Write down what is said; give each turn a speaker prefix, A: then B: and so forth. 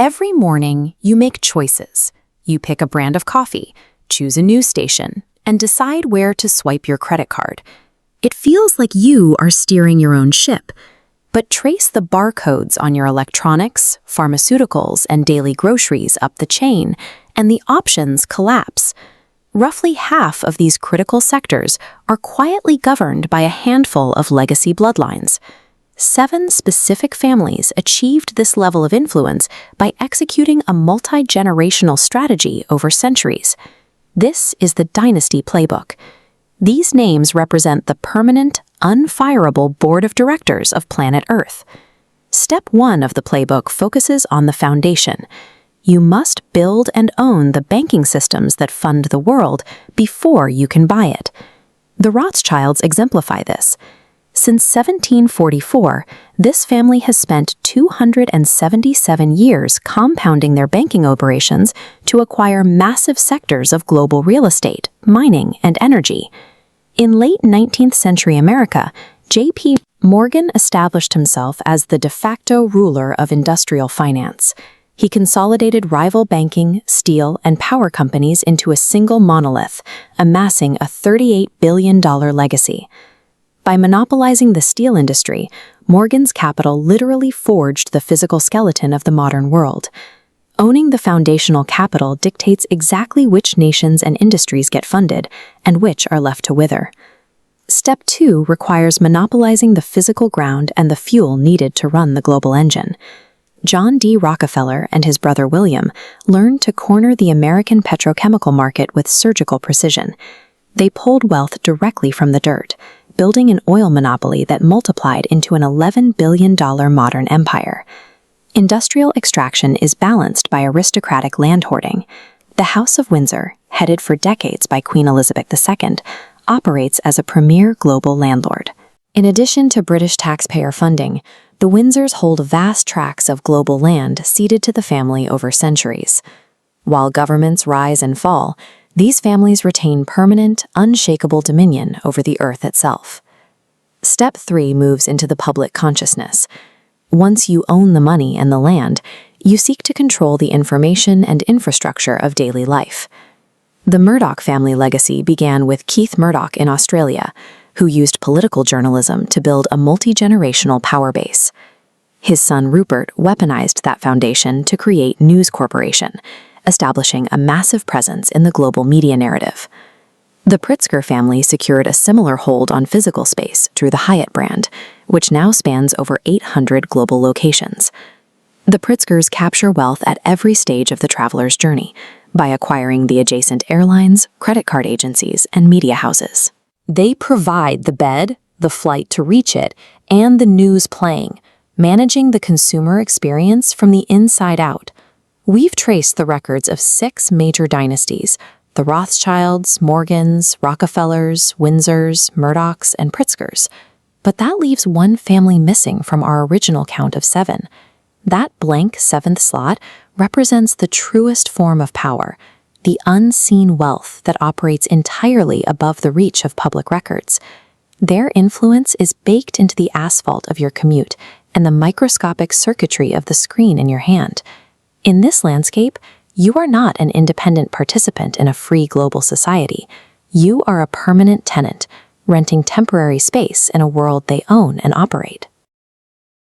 A: Every morning, you make choices. You pick a brand of coffee, choose a news station, and decide where to swipe your credit card. It feels like you are steering your own ship. But trace the barcodes on your electronics, pharmaceuticals, and daily groceries up the chain, and the options collapse. Roughly half of these critical sectors are quietly governed by a handful of legacy bloodlines. 7 specific families achieved this level of influence by executing a multi-generational strategy over centuries. This is the Dynasty Playbook. These names represent the permanent, unfireable board of directors of planet Earth. Step 1 of the playbook focuses on the foundation. You must build and own the banking systems that fund the world before you can buy it. The Rothschilds exemplify this. Since 1744, this family has spent 277 years compounding their banking operations to acquire massive sectors of global real estate, mining, and energy. In late 19th century America, J.P. Morgan established himself as the de facto ruler of industrial finance. He consolidated rival banking, steel, and power companies into a single monolith, amassing a $38 billion legacy. By monopolizing the steel industry, Morgan's capital literally forged the physical skeleton of the modern world. Owning the foundational capital dictates exactly which nations and industries get funded and which are left to wither. Step 2 requires monopolizing the physical ground and the fuel needed to run the global engine. John D. Rockefeller and his brother William learned to corner the American petrochemical market with surgical precision. They pulled wealth directly from the dirt, building an oil monopoly that multiplied into an $11 billion modern empire. Industrial extraction is balanced by aristocratic landholding. The House of Windsor, headed for decades by Queen Elizabeth II, operates as a premier global landlord. In addition to British taxpayer funding, the Windsors hold vast tracts of global land ceded to the family over centuries. While governments rise and fall, these families retain permanent, unshakable dominion over the earth itself. Step 3 moves into the public consciousness. Once you own the money and the land, you seek to control the information and infrastructure of daily life. The Murdoch family legacy began with Keith Murdoch in Australia, who used political journalism to build a multi-generational power base. His son Rupert weaponized that foundation to create News Corporation, establishing a massive presence in the global media narrative. The Pritzker family secured a similar hold on physical space through the Hyatt brand, which now spans over 800 global locations. The Pritskers capture wealth at every stage of the traveler's journey by acquiring the adjacent airlines, credit card agencies, and media houses. They provide the bed, the flight to reach it, and the news playing, managing the consumer experience from the inside out. We've traced the records of 6 major dynasties: the Rothschilds, Morgans, Rockefellers, Windsors, Murdochs, and Pritzkers. But that leaves one family missing from our original count of 7. That blank 7th slot represents the truest form of power, the unseen wealth that operates entirely above the reach of public records. Their influence is baked into the asphalt of your commute and the microscopic circuitry of the screen in your hand. In this landscape, you are not an independent participant in a free global society. You are a permanent tenant, renting temporary space in a world they own and operate.